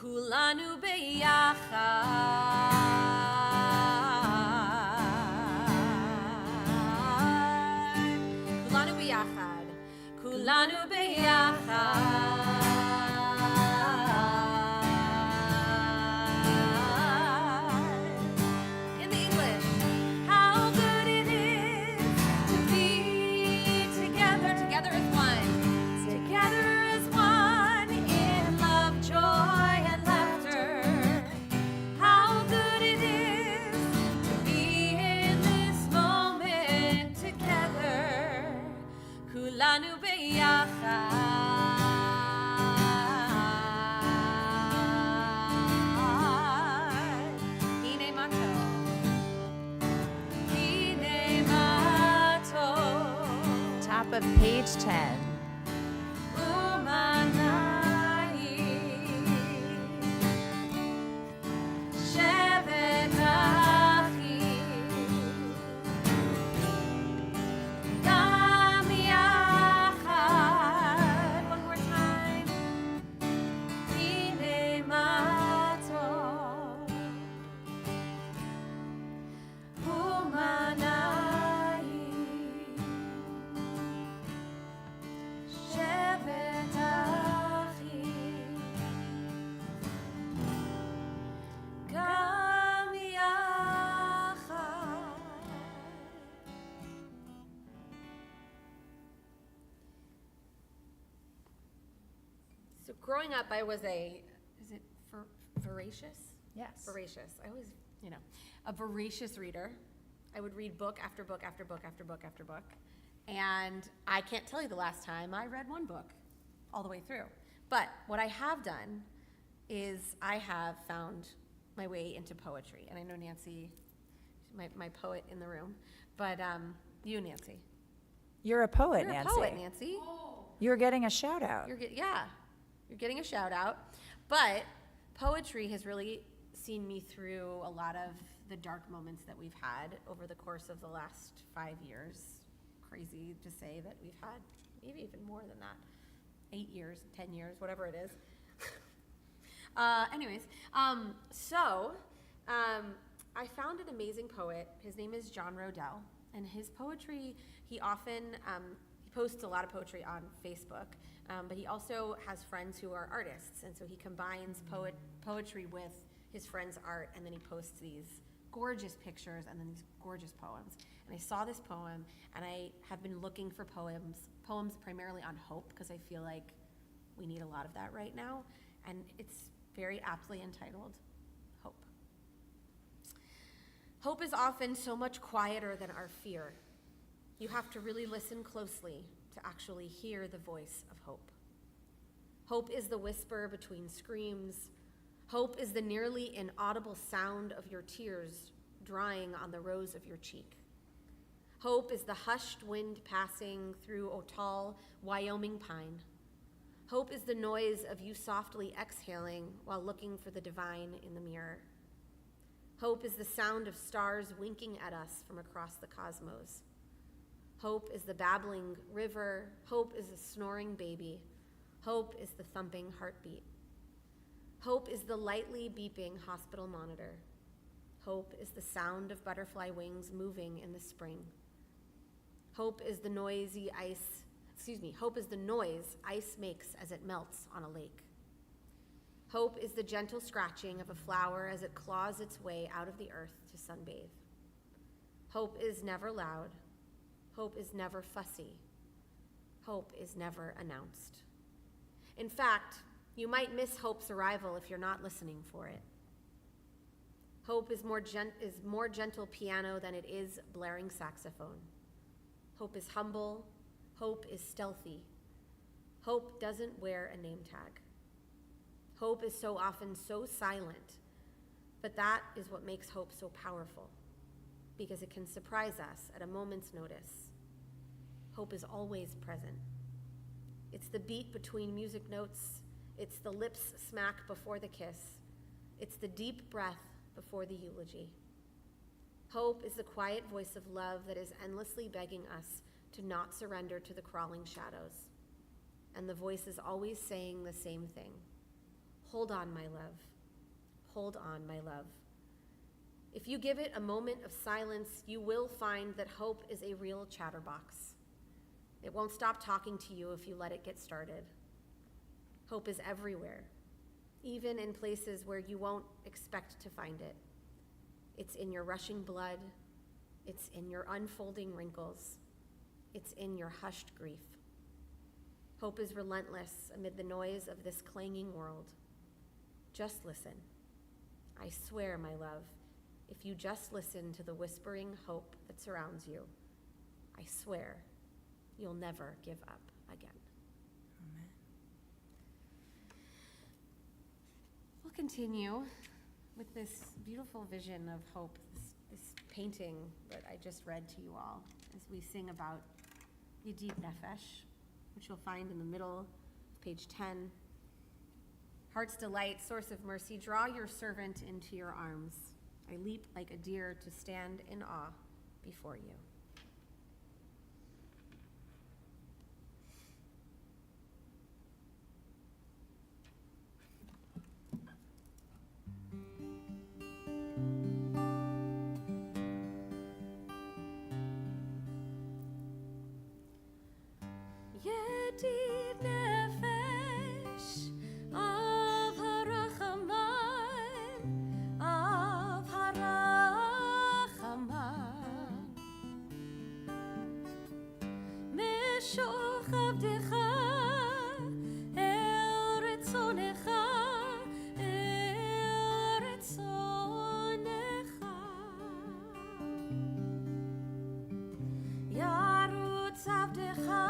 כולנו ביחד, כולנו ביחד, כולנו ביחד. In the English, how good it is to be together, together as one, together as one in love, joy, and laughter. How good it is to be in this moment together. כולנו ביחד. הנה מה טוב. הנה מה טוב. Top of page 10. ומה נעים. שבת אחים. גם יחד. One more time. הנה מה טוב. ומה נעים. שבת אחים. גם יחד. So growing up, I was voracious? Yes. Voracious. I always, a voracious reader. I would read book after book after book after book after book. And I can't tell you the last time I read one book all the way through. But what I have done is I have found my way into poetry. And I know Nancy, my poet in the room, but you, Nancy. You're a poet, You're Nancy. a poet, Nancy. You're getting a shout out. You're getting a shout out. But poetry has really seen me through a lot of the dark moments that we've had over the course of the last 5 years. Crazy to say that we've had maybe even more than that. 8 years, 10 years, whatever it is. I found an amazing poet. His name is John Rodell. And his poetry, he often, he posts a lot of poetry on Facebook, but he also has friends who are artists. And so he combines poetry with his friend's art, and then he posts these gorgeous pictures and then these gorgeous poems. And I saw this poem, and I have been looking for poems primarily on hope, because I feel like we need a lot of that right now. And it's very aptly entitled, Hope. Hope is often so much quieter than our fear. You have to really listen closely to actually hear the voice of hope. Hope is the whisper between screams. Hope is the nearly inaudible sound of your tears drying on the rose of your cheek. Hope is the hushed wind passing through a tall Wyoming pine. Hope is the noise of you softly exhaling while looking for the divine in the mirror. Hope is the sound of stars winking at us from across the cosmos. Hope is the babbling river. Hope is a snoring baby. Hope is the thumping heartbeat. Hope is the lightly beeping hospital monitor. Hope is the sound of butterfly wings moving in the spring. Hope is the noise ice makes as it melts on a lake. Hope is the gentle scratching of a flower as it claws its way out of the earth to sunbathe. Hope is never loud. Hope is never fussy. Hope is never announced. In fact, you might miss hope's arrival if you're not listening for it. Hope is more gentle piano than it is blaring saxophone. Hope is humble. Hope is stealthy. Hope doesn't wear a name tag. Hope is so often so silent, but that is what makes hope so powerful, because it can surprise us at a moment's notice. Hope is always present. It's the beat between music notes. It's the lips smack before the kiss. It's the deep breath before the eulogy. Hope is the quiet voice of love that is endlessly begging us to not surrender to the crawling shadows. And the voice is always saying the same thing. Hold on, my love. Hold on, my love. If you give it a moment of silence, you will find that hope is a real chatterbox. It won't stop talking to you if you let it get started. Hope is everywhere, even in places where you won't expect to find it. It's in your rushing blood. It's in your unfolding wrinkles. It's in your hushed grief. Hope is relentless amid the noise of this clanging world. Just listen. I swear, my love, if you just listen to the whispering hope that surrounds you, I swear you'll never give up again. Amen. We'll continue with this beautiful vision of hope, this painting that I just read to you all as we sing about Yedid Nefesh, which you'll find in the middle of page 10. Heart's delight, source of mercy, draw your servant into your arms. I leap like a deer to stand in awe before you. Yedid nefesh av harachaman, av harachaman, meshoch avdecha el retzonecha, el retzonecha, yarutz avdecha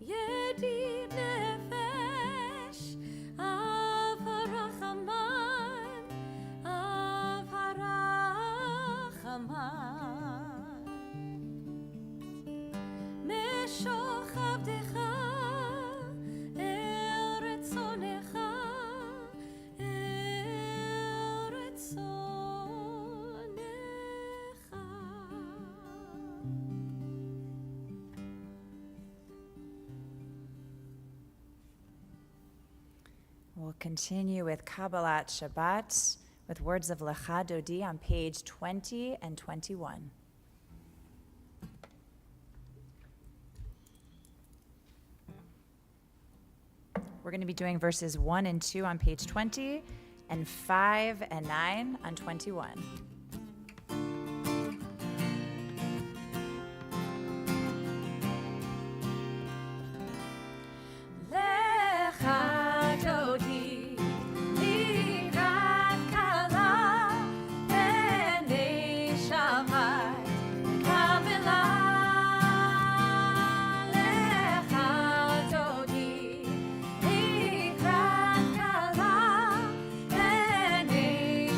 Yedid nefesh av harachaman, av harachaman, meshoch avdecha el retzonecha, el retzonecha. We'll continue with Kabbalat Shabbat with words of Lecha Dodi on page 20 and 21. We're going to be doing verses 1 and 2 on page 20 and 5 and 9 on 21.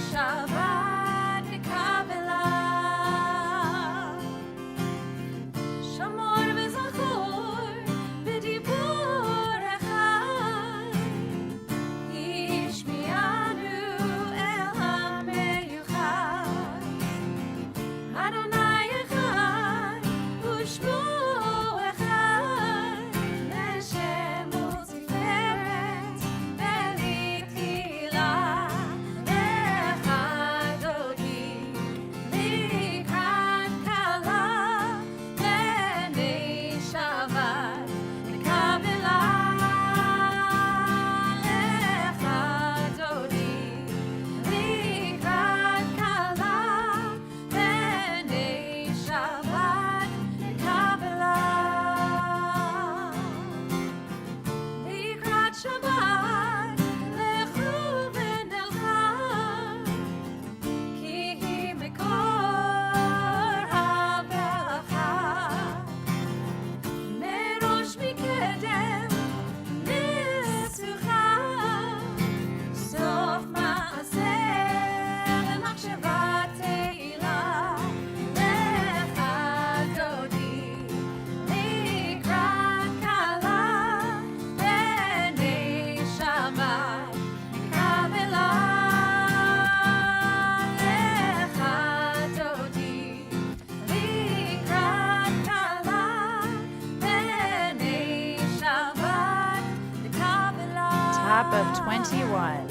Shabbat top of 21.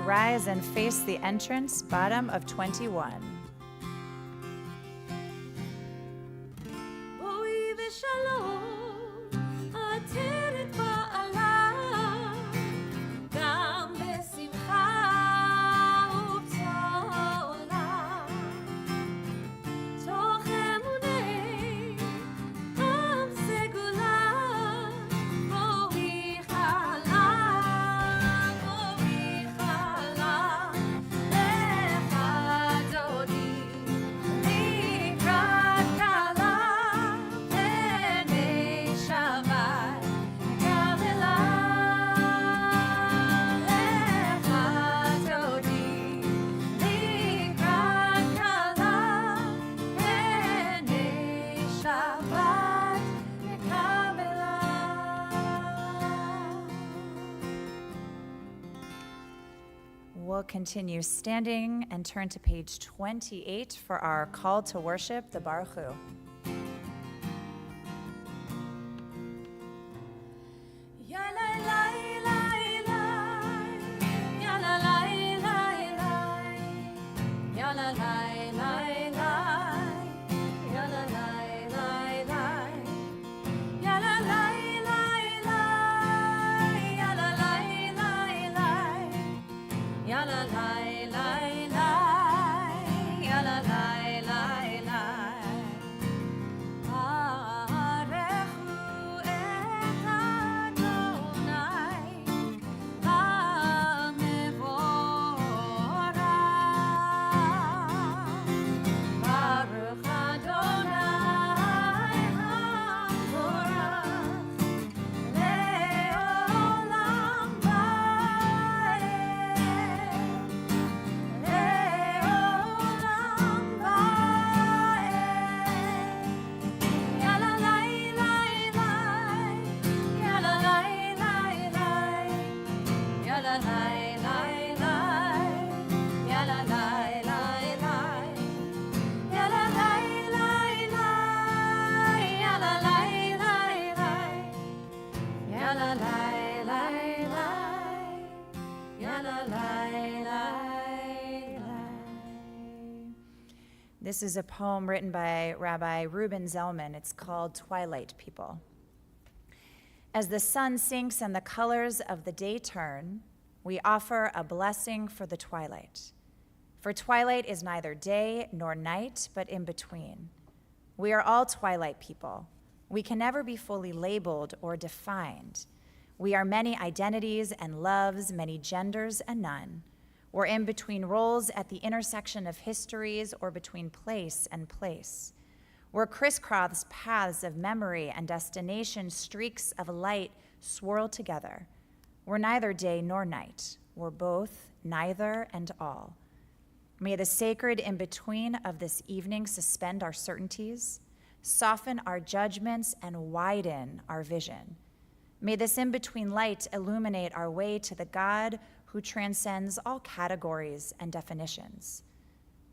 Rise and face the entrance, bottom of 21. We'll continue standing and turn to page 28 for our call to worship, the Baruch Hu. This is a poem written by Rabbi Reuben Zellman. It's called Twilight People. As the sun sinks and the colors of the day turn, we offer a blessing for the twilight. For twilight is neither day nor night, but in between. We are all twilight people. We can never be fully labeled or defined. We are many identities and loves, many genders and none. We're in between roles at the intersection of histories or between place and place. We're crisscross paths of memory and destination, streaks of light swirl together. We're neither day nor night. We're both, neither, and all. May the sacred in-between of this evening suspend our certainties, soften our judgments, and widen our vision. May this in-between light illuminate our way to the God who transcends all categories and definitions.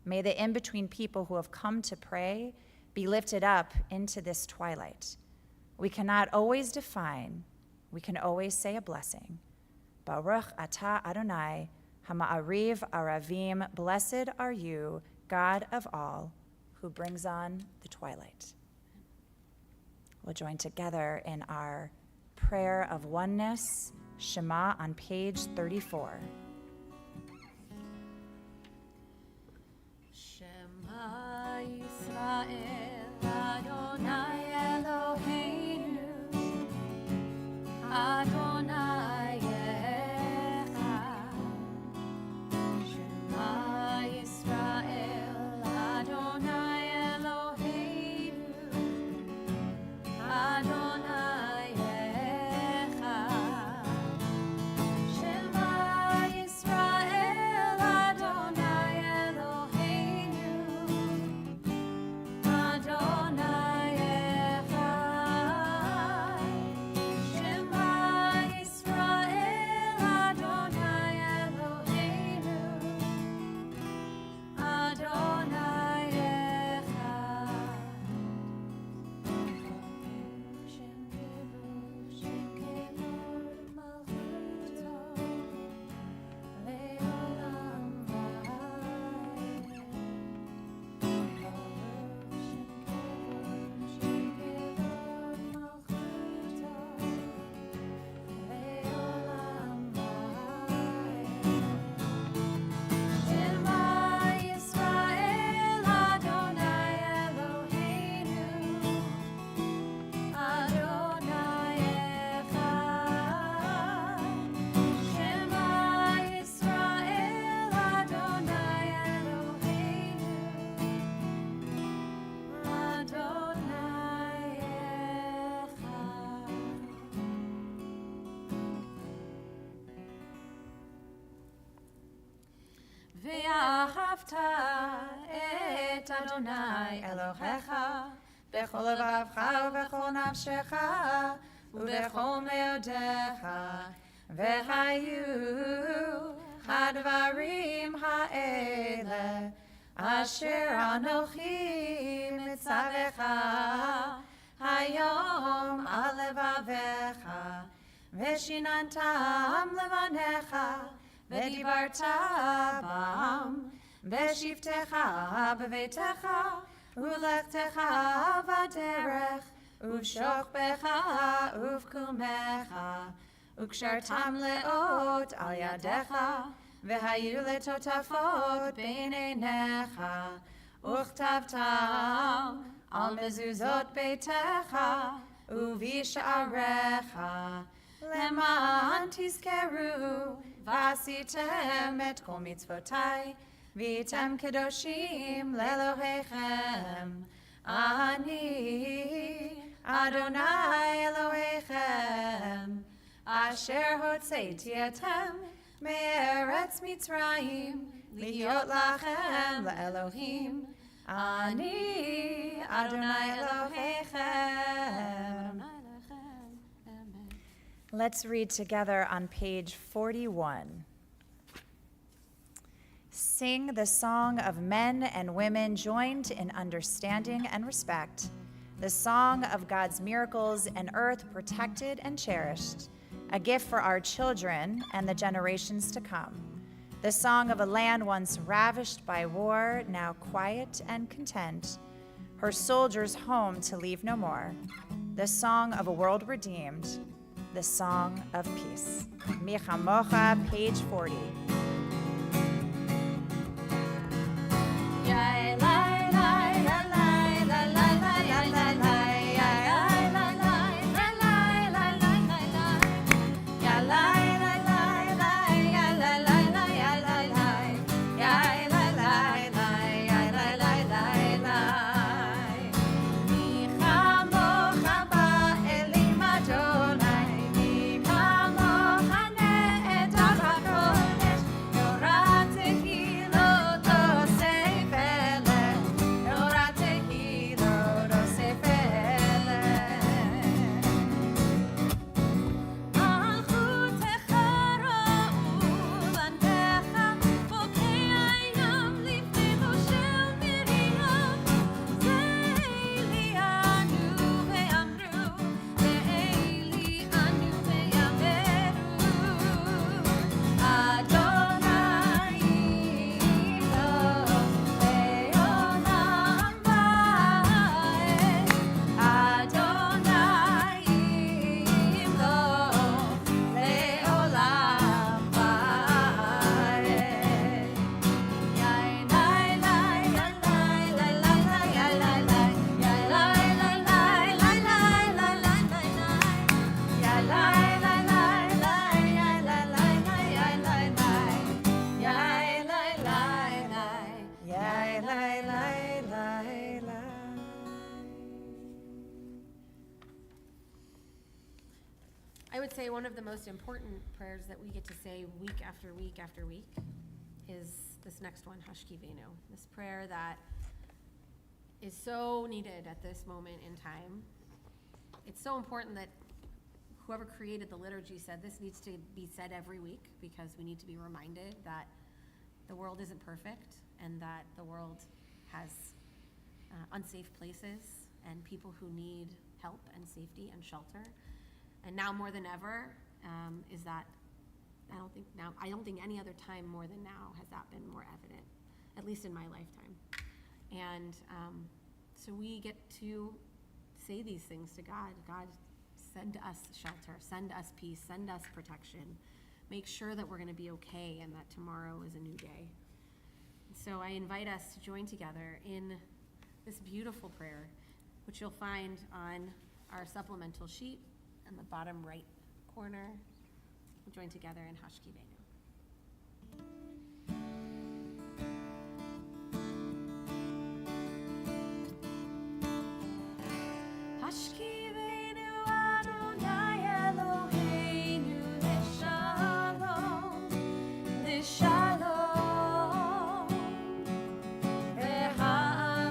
May the in-between people who have come to pray be lifted up into this twilight. We cannot always define, we can always say a blessing. Baruch atah Adonai, hama'ariv aravim, blessed are you, God of all, who brings on the twilight. We'll join together in our prayer of oneness, Shema, on page 34. Shema Yisrael, Adonai Eloheinu, את אדוני אלוהיך בכל לבבך ובכל נפשך ובכל מאודיך, והיו הדברים האלה אשר אנוכי מצווך היום על לבביך, ושיננתם לבניך, ודיברת בם בשבתך בביתך, ולכתך בדרך, ובשוכבך ובקומך, וקשרתם לאות על ידיך, והיו לטוטפות בין עיניך, וכתבתם על מזוזות ביתך ובשעריך, למען תזכרו ועשיתם את כל מצוותי, והייתם קדושים לאלוהיכם. אני אדוני אלוהיכם, אשר הוצאתי אתם מארץ מצרים, להיות לכם לאלוהים. אני אדוני אלוהיכם. Let's read together on page 41. Sing the song of men and women joined in understanding and respect, the song of God's miracles and earth protected and cherished, a gift for our children and the generations to come, the song of a land once ravished by war, now quiet and content, her soldiers home to leave no more, the song of a world redeemed, the song of peace. Mi Chamocha, page 40. I would say one of the most important prayers that we get to say week after week after week is this next one, Hashkivenu. This prayer that is so needed at this moment in time. It's so important that whoever created the liturgy said this needs to be said every week, because we need to be reminded that the world isn't perfect and that the world has unsafe places and people who need help and safety and shelter. And now more than ever, is that I don't think any other time more than now has that been more evident, at least in my lifetime. And so we get to say these things to God. God, send us shelter, send us peace, send us protection. Make sure that we're going to be okay and that tomorrow is a new day. So I invite us to join together in this beautiful prayer, which you'll find on our supplemental sheet in the bottom right corner. We'll join together in Hashkivenu. Hashkivenu Adonai Eloheinu l'shalom, l'shalom, v'ha'av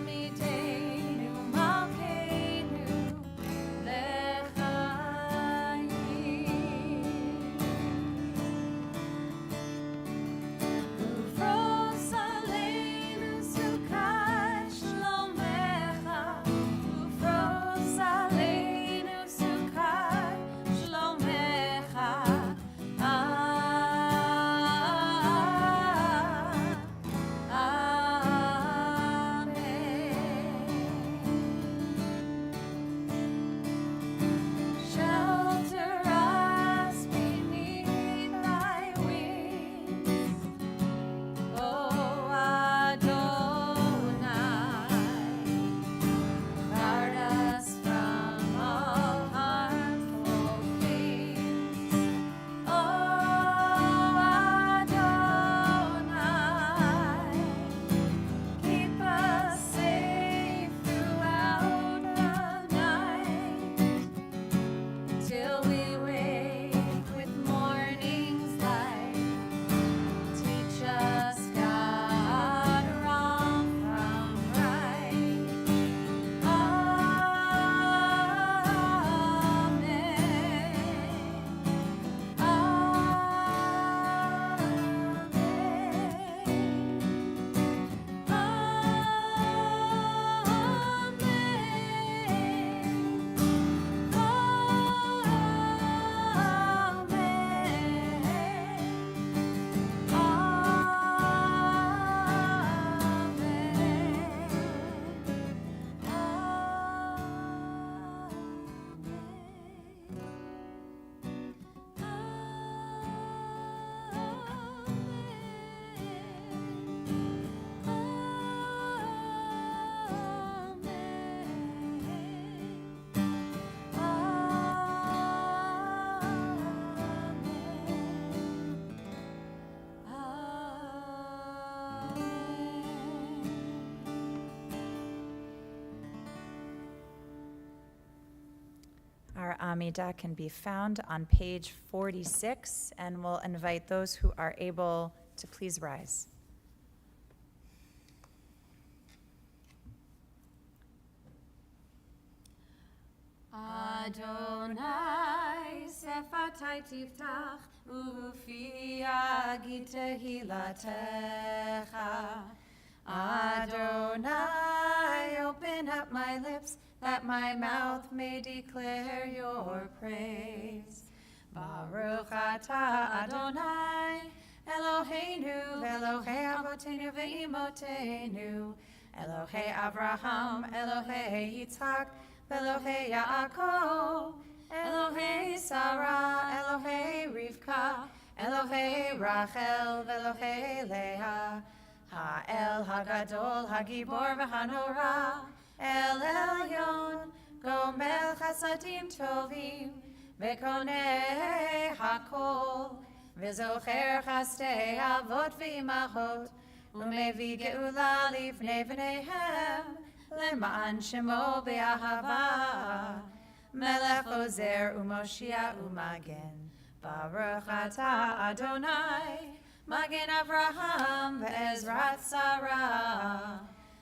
Our Amidah can be found on page 46, and we'll invite those who are able to please rise. Adonai, sefatai tiftach, ufi yagid tehilatecha. Adonai, open up my lips, that my mouth may declare your praise. Baruch atah Adonai, Eloheinu, Elohei avotenu ve'imotenu, Elohei Avraham, Elohei Yitzhak, Elohei Yaakov, Elohei Sarah, Elohei Rivka, Elohei Rachel, Elohei Leah, Ha'el Hagadol, Hagibor v'Hanora, El Elyon, Gomel Chasadim Tovim, Vekonei Hakol, V'zocher Chastei Avot v'Imachot, Umevi Geula Lifnei V'neihem, Leman Shemo Be'ahava, Melech Ozer Umoshia Umagen, Baruch Atah Adonai, Magen Avraham Ve'ezrat Sarah,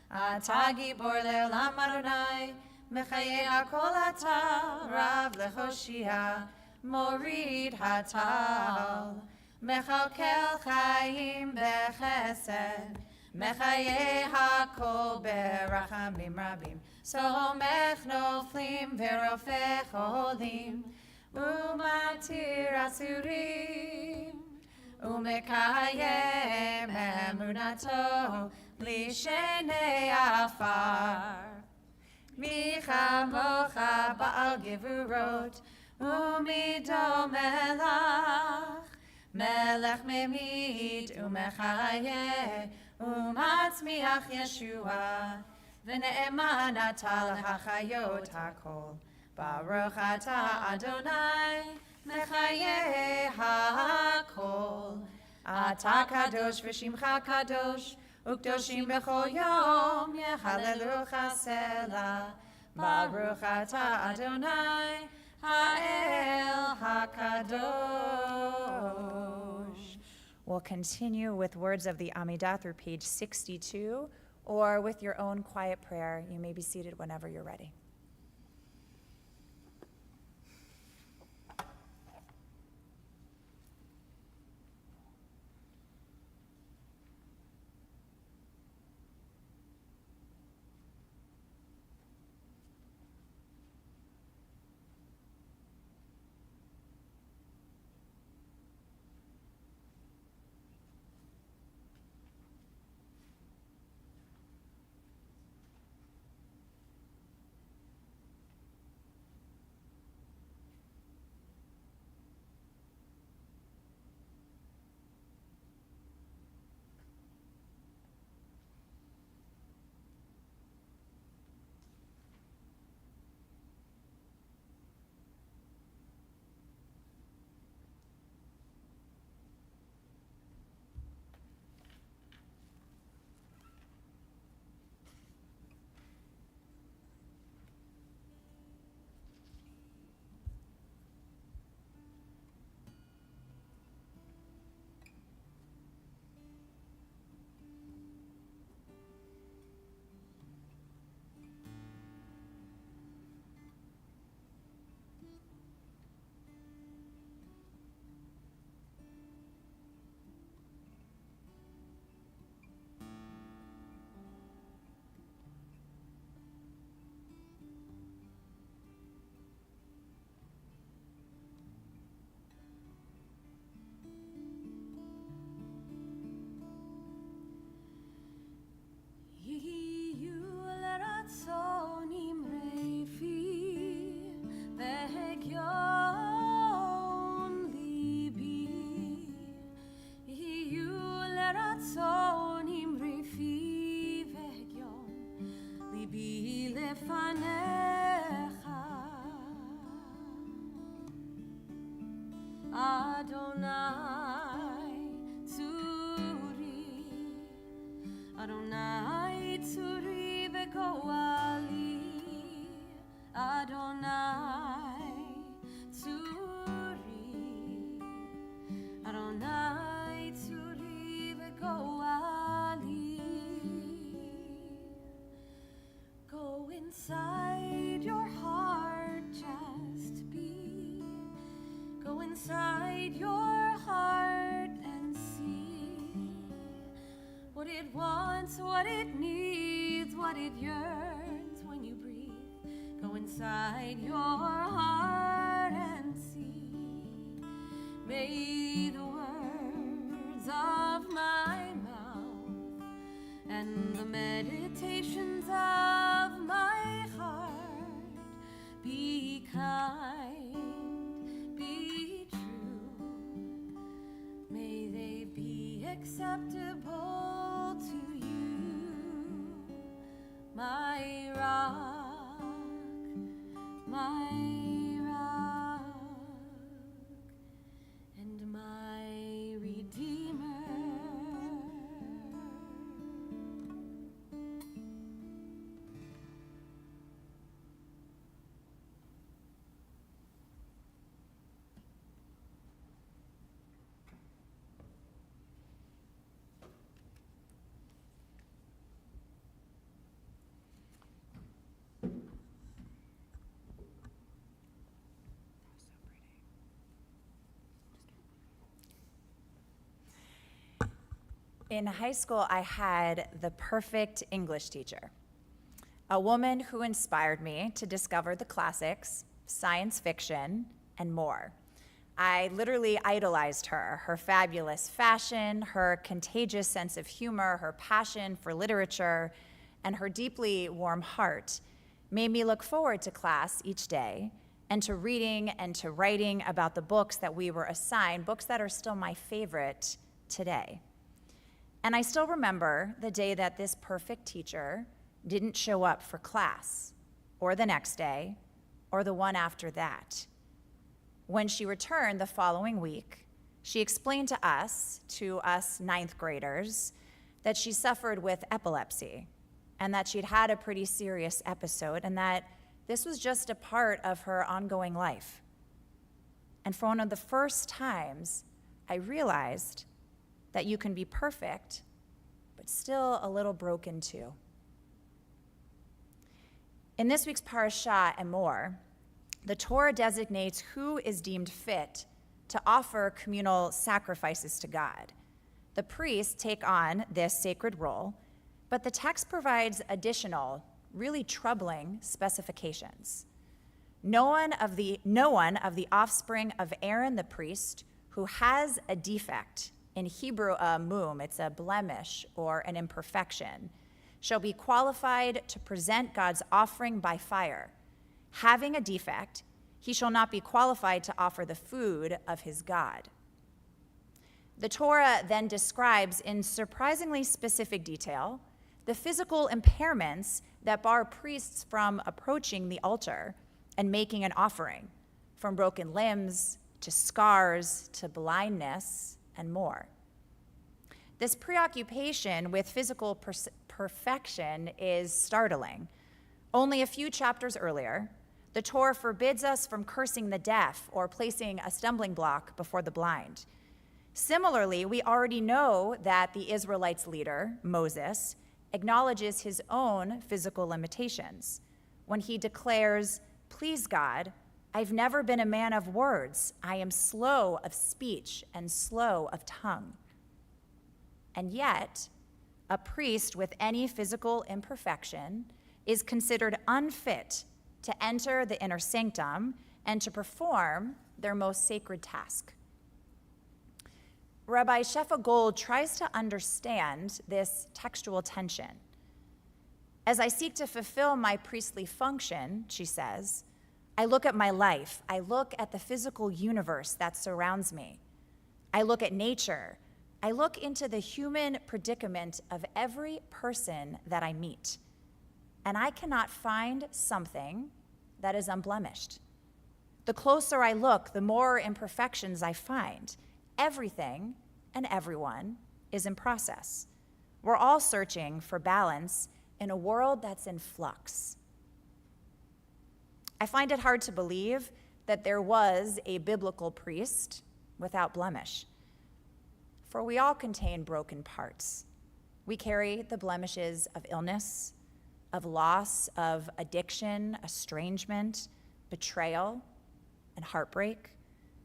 Atah Gibor Le'olam Adonai, Mechayei Hakol Atah, Rav Lechoshia, Morid Hatal, Mechalkel Chaim Bechesed, Mechayei Hakol Berachamim Rabim, Somech Noflim Verofech Olim, Umatir Asurim, Umekayem Emunato, Lishenei Afar. Micha mocha Baal Gevurot, Umido Melach, Melech Memid, Umechayeh, Umatzmiach Yeshua, V'ne'eman Atal HaChayot HaKol, Baruch Atah Adonai, Mechayeh HaKol, Atah Kadosh V'Shimcha Kadosh, Ukdoshim b'chol yom, Yehalelucha Selah, Baruch Atah Adonai, Ha'el HaKadosh. We'll continue with words of the Amidah through page 62, or with your own quiet prayer. You may be seated whenever you're ready. Adonai Tzuri Begoali, Adonai inside your heart, just be. Go inside your heart and see what it wants, what it needs, what it yearns when you breathe. Go inside your heart and see. May the words of my mouth and the meditations of my heart be kind, be true. May they be acceptable to you, my rock, my rock, and my redeemer. In high school, I had the perfect English teacher, a woman who inspired me to discover the classics, science fiction, and more. I literally idolized her, her fabulous fashion, her contagious sense of humor, her passion for literature, and her deeply warm heart made me look forward to class each day and to reading and to writing about the books that we were assigned, books that are still my favorite today. And I still remember the day that this perfect teacher didn't show up for class, or the next day, or the one after that. When she returned the following week, she explained to us ninth graders, that she suffered with epilepsy, and that she'd had a pretty serious episode, and that this was just a part of her ongoing life. And for one of the first times, I realized that you can be perfect, but still a little broken too. In this week's parashah and more, the Torah designates who is deemed fit to offer communal sacrifices to God. The priests take on this sacred role, but the text provides additional, really troubling specifications. No one of the offspring of Aaron the priest who has a defect, in Hebrew, a mum, it's a blemish or an imperfection, shall be qualified to present God's offering by fire. Having a defect, he shall not be qualified to offer the food of his God. The Torah then describes in surprisingly specific detail the physical impairments that bar priests from approaching the altar and making an offering, from broken limbs to scars to blindness and more. This preoccupation with physical perfection is startling. Only a few chapters earlier, the Torah forbids us from cursing the deaf or placing a stumbling block before the blind. Similarly, we already know that the Israelites' leader, Moses, acknowledges his own physical limitations when he declares, "Please God, I've never been a man of words. I am slow of speech and slow of tongue." And yet, a priest with any physical imperfection is considered unfit to enter the inner sanctum and to perform their most sacred task. Rabbi Shefa Gold tries to understand this textual tension. As I seek to fulfill my priestly function, she says, I look at my life. I look at the physical universe that surrounds me. I look at nature. I look into the human predicament of every person that I meet. And I cannot find something that is unblemished. The closer I look, the more imperfections I find. Everything and everyone is in process. We're all searching for balance in a world that's in flux. I find it hard to believe that there was a biblical priest without blemish. For we all contain broken parts. We carry the blemishes of illness, of loss, of addiction, estrangement, betrayal, and heartbreak,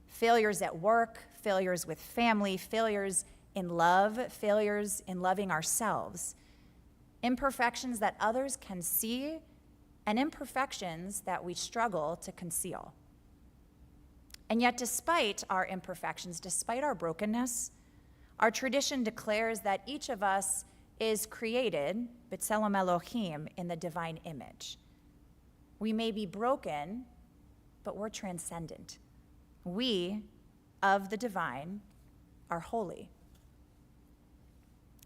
failures at work, failures with family, failures in love, failures in loving ourselves, imperfections that others can see, and imperfections that we struggle to conceal. And yet, despite our imperfections, despite our brokenness, our tradition declares that each of us is created, B'Tselem Elohim, in the divine image. We may be broken, but we're transcendent. We, of the divine, are holy.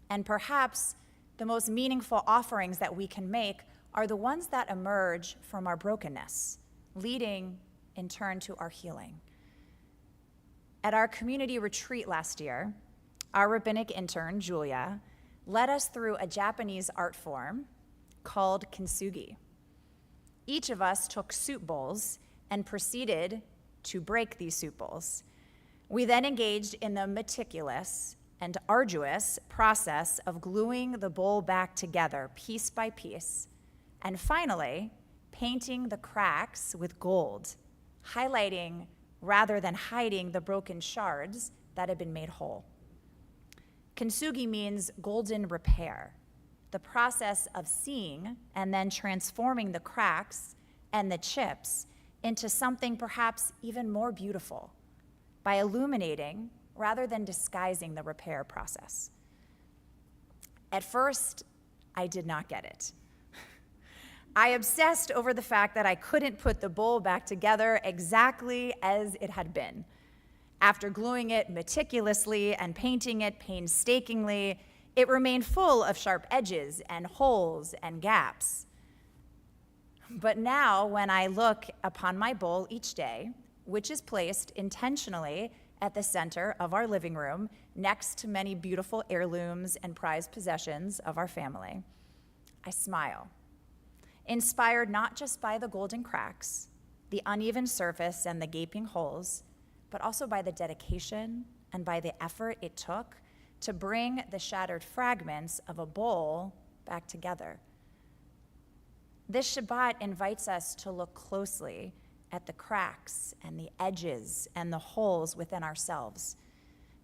And perhaps the most meaningful offerings that we can make are the ones that emerge from our brokenness, leading in turn to our healing. At our community retreat last year, our rabbinic intern, Julia, led us through a Japanese art form called kintsugi. Each of us took soup bowls and proceeded to break these soup bowls. We then engaged in the meticulous and arduous process of gluing the bowl back together piece by piece, and finally, painting the cracks with gold, highlighting rather than hiding the broken shards that had been made whole. Kintsugi means golden repair, the process of seeing and then transforming the cracks and the chips into something perhaps even more beautiful by illuminating rather than disguising the repair process. At first, I did not get it. I obsessed over the fact that I couldn't put the bowl back together exactly as it had been. After gluing it meticulously and painting it painstakingly, it remained full of sharp edges and holes and gaps. But now, when I look upon my bowl each day, which is placed intentionally at the center of our living room, next to many beautiful heirlooms and prized possessions of our family, I smile, inspired not just by the golden cracks, the uneven surface, and the gaping holes, but also by the dedication and by the effort it took to bring the shattered fragments of a bowl back together. This Shabbat invites us to look closely at the cracks and the edges and the holes within ourselves,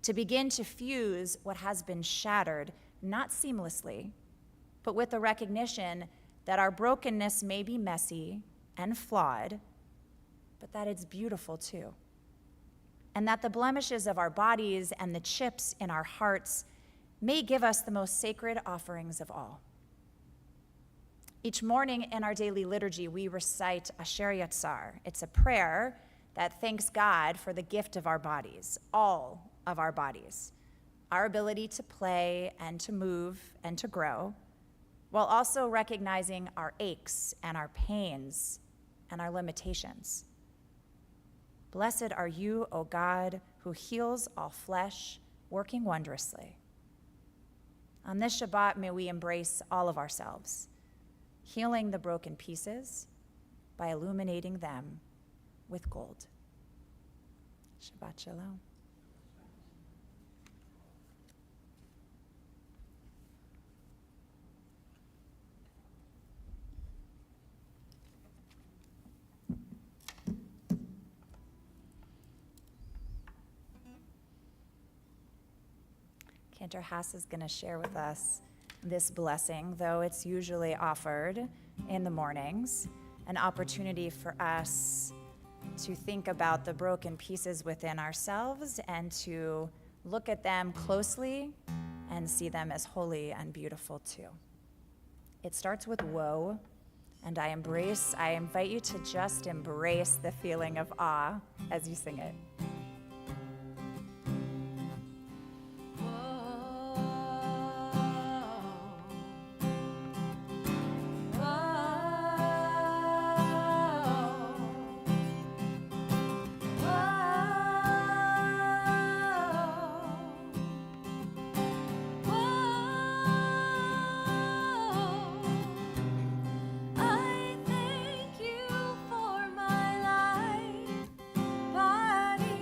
to begin to fuse what has been shattered, not seamlessly, but with the recognition that our brokenness may be messy and flawed, but that it's beautiful too. And that the blemishes of our bodies and the chips in our hearts may give us the most sacred offerings of all. Each morning in our daily liturgy, we recite Asher Yatzar. It's a prayer that thanks God for the gift of our bodies, all of our bodies, our ability to play and to move and to grow, while also recognizing our aches and our pains and our limitations. Blessed are you, O God, who heals all flesh, working wondrously. On this Shabbat, may we embrace all of ourselves, healing the broken pieces by illuminating them with gold. Shabbat Shalom. Cantor Haas is going to share with us this blessing, though it's usually offered in the mornings, an opportunity for us to think about the broken pieces within ourselves and to look at them closely and see them as holy and beautiful too. It starts with woe, and I invite you to just embrace the feeling of awe as you sing it. I thank you for my life, body,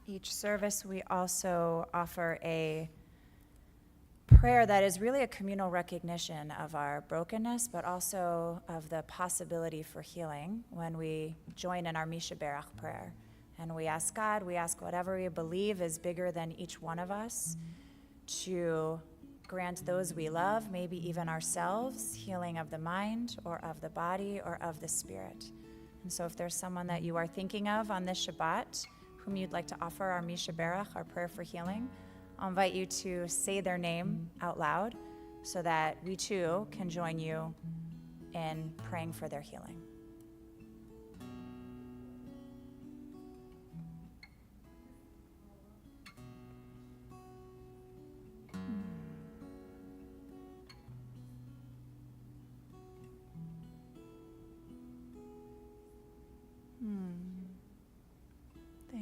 Each service, we also offer a prayer that is really a communal recognition of our brokenness, but also of the possibility for healing when we join in our Misha Berach prayer. And we ask God, we ask whatever we believe is bigger than each one of us to grant those we love, maybe even ourselves, healing of the mind or of the body or of the spirit. And so if there's someone that you are thinking of on this Shabbat whom you'd like to offer our Misha Berach, our prayer for healing, I'll invite you to say their name out loud so that we too can join you in praying for their healing.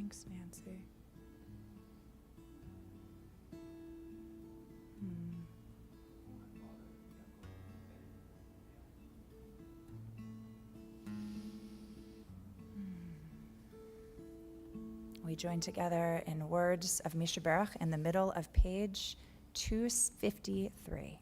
Thanks, Nancy. We join together in words of Misha Berach in the middle of page 253.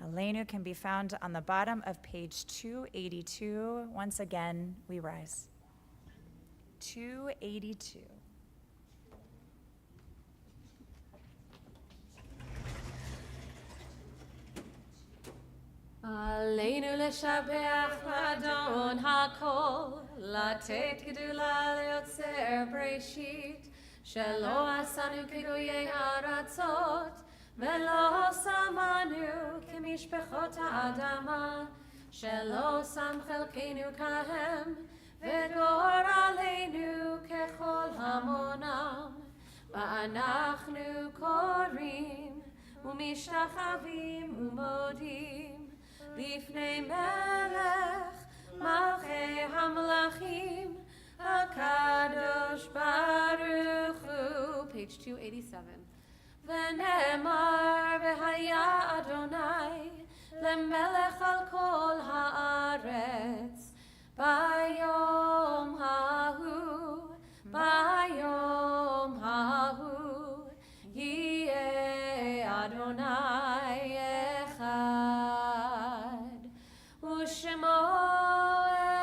Aleinu can be found on the bottom of page 282. Once again, we rise. 282. עלינו לשבח לאדון הכל, לתת גדולה ליוצר בראשית, שלא עשנו כגויי הארצות, ולא שמנו כמשפחות האדמה, שלא שם חלקנו כהם, וגורלנו ככל המונם. ואנחנו קוראים ומשתחווים ומודים לפני מלך מלכי המלכים, הקדוש ברוך הוא. Page 287. ונאמר והיה אדוני למלך על כל הארץ ביום ההוא, ביום ההוא יהיה אדוני אחד, ושמו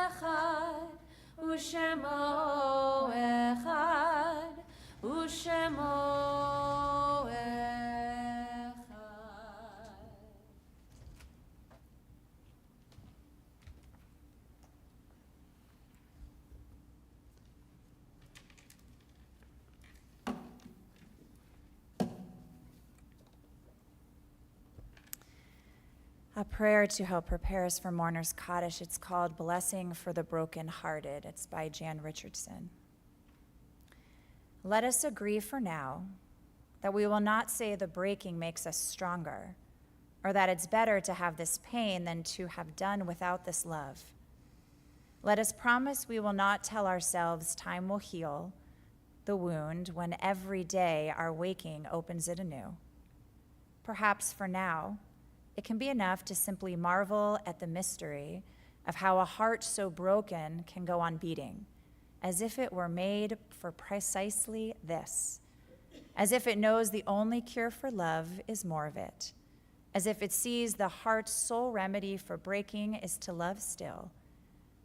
אחד, ושמו אחד, ושמו a prayer to help prepare us for Mourner's Kaddish. It's called Blessing for the Brokenhearted. It's by Jan Richardson. Let us agree for now that we will not say the breaking makes us stronger, or that it's better to have this pain than to have done without this love. Let us promise we will not tell ourselves time will heal the wound when every day our waking opens it anew. Perhaps for now, it can be enough to simply marvel at the mystery of how a heart so broken can go on beating, as if it were made for precisely this, as if it knows the only cure for love is more of it, as if it sees the heart's sole remedy for breaking is to love still,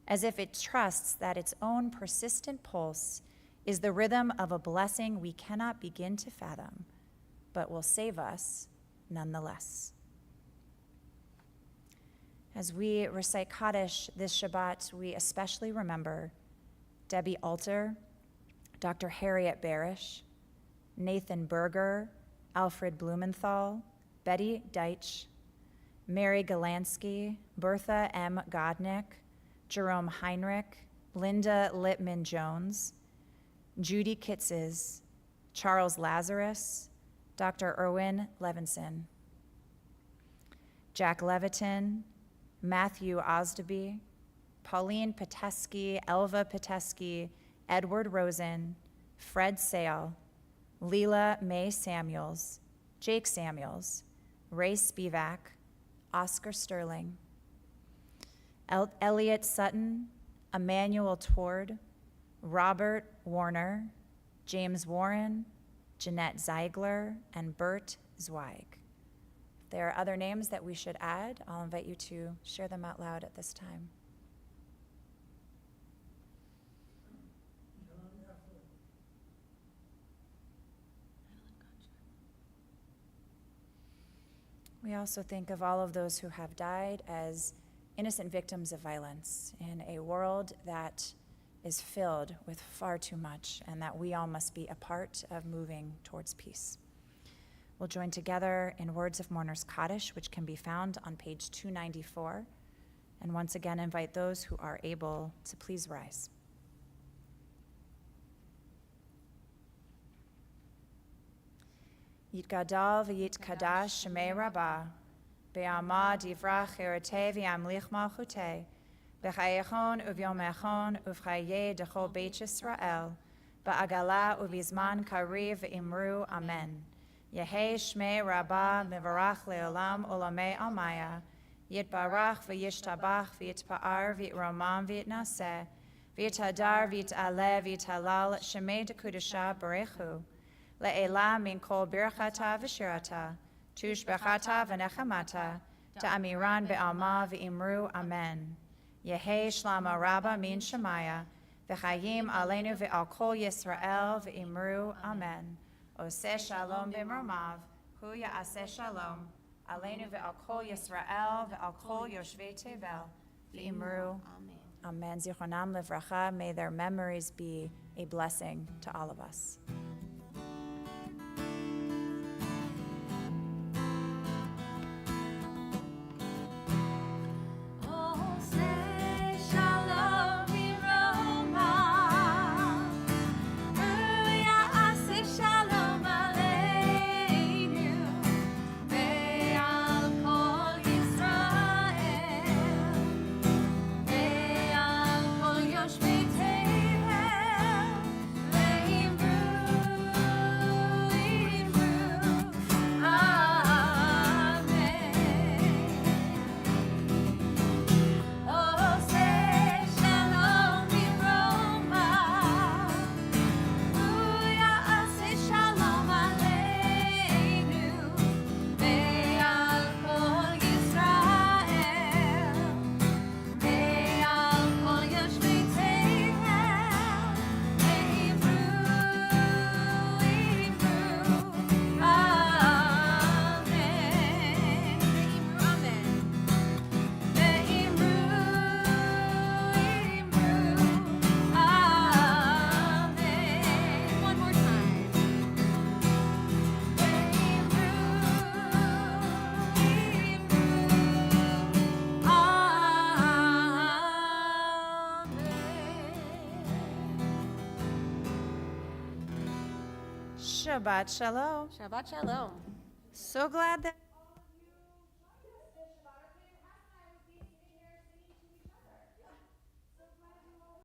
as if it trusts that its own persistent pulse is the rhythm of a blessing we cannot begin to fathom, but will save us nonetheless. As we recite Kaddish this Shabbat, we especially remember Debbie Alter, Dr. Harriet Barish, Nathan Berger, Alfred Blumenthal, Betty Deitch, Mary Galansky, Bertha M. Godnick, Jerome Heinrich, Linda Littman-Jones, Judy Kitzes, Charles Lazarus, Dr. Erwin Levinson, Jack Levitin, Matthew Osdeby, Pauline Pateski, Elva Pateski, Edward Rosen, Fred Sale, Leela Mae Samuels, Jake Samuels, Ray Spivak, Oscar Sterling, Elliot Sutton, Emmanuel Tord, Robert Warner, James Warren, Jeanette Zeigler, and Bert Zweig. If there are other names that we should add, I'll invite you to share them out loud at this time. We also think of all of those who have died as innocent victims of violence in a world that is filled with far too much, and that we all must be a part of moving towards peace. We'll join together in Words of Mourners Kaddish, which can be found on page 294, and once again invite those who are able to please rise. Yitgadal v'yitkadash shemei rabbah, be'amah divrach eretei v'yamlich malchutei, b'chayechon uvyomechon uvchaye dechol beit Yisrael, ba'agala uvizman kariv v'imru amen. Yehei shmei rabbah mivarach leolam olamei almaya, yitbarach v'yishtabach v'yitpa'ar v'yitromam v'yitnaseh, v'yitadar v'yit'aleh v'yithalal shemei dekudasha barechu, Le'ela min kol birchata v'shirata, tushbechata v'nechamata, ta'amiran be'alma v'imru amen. Yehei shlama rabba min shemaya, v'chayim aleinu ve'al kol Yisrael v'imru amen. Oseh shalom b'mromav, hu ya'aseh shalom, aleinu ve'al kol Yisrael ve'al kol yoshvei tevel, v'imru amen. Zichronam livracha, may their memories be a blessing to all of us. Shabbat shalom. Shabbat shalom. So glad that